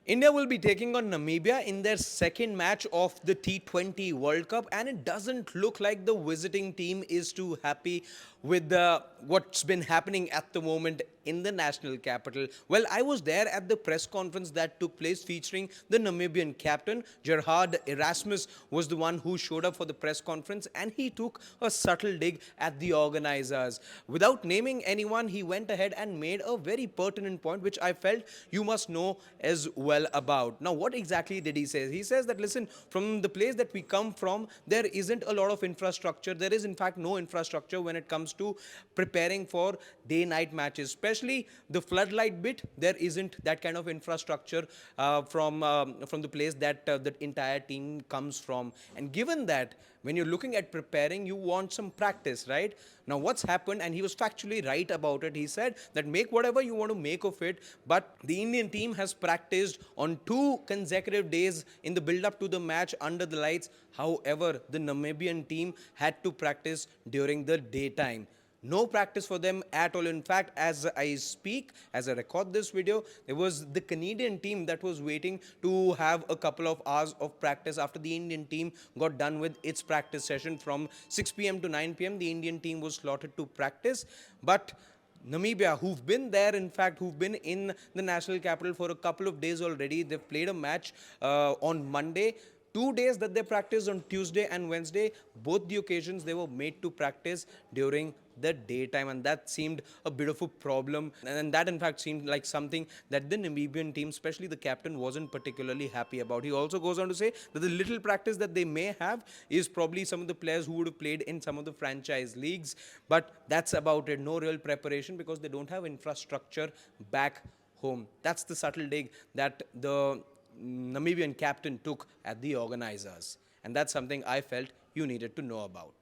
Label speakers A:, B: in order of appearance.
A: India will be taking on Namibia in their second match of the T20 World Cup, and it doesn't look like the visiting team is too happy with what's been happening at the moment in the national capital. Well, I was there at the press conference that took place featuring the Namibian captain. Gerhard Erasmus was the one who showed up for the press conference, and he took a subtle dig at the organizers. Without naming anyone, he went ahead and made a very pertinent point, which I felt you must know as well about. Now, what exactly did he say? He says that, listen, from the place that we come from, there isn't a lot of infrastructure. There is, in fact, no infrastructure when it comes to preparing for day-night matches, especially the floodlight bit. There isn't that kind of infrastructure from the place that the entire team comes from. And given that, when you're looking at preparing, you want some practice, right? Now, what's happened, and he was factually right about it. He said that make whatever you want to make of it, but the Indian team has practiced on 2 consecutive days in the build-up to the match under the lights. However, the Namibian team had to practice during the daytime. No practice for them at all. In fact, as I speak, as I record this video, there was the Canadian team that was waiting to have a couple of hours of practice after the Indian team got done with its practice session from 6 p.m. to 9 p.m. The Indian team was slotted to practice, but Namibia, who've been there, in fact, who've been in the national capital for a couple of days already. They've played a match on Monday. 2 days that they practiced on Tuesday and Wednesday. Both the occasions they were made to practice during the daytime, and that seemed a bit of a problem. And that, in fact, seemed like something that the Namibian team, especially the captain, wasn't particularly happy about. He also goes on to say that the little practice that they may have is probably some of the players who would have played in some of the franchise leagues, but that's about it. No real preparation because they don't have infrastructure back home. That's the subtle dig that the Namibian captain took at the organizers. And that's something I felt you needed to know about.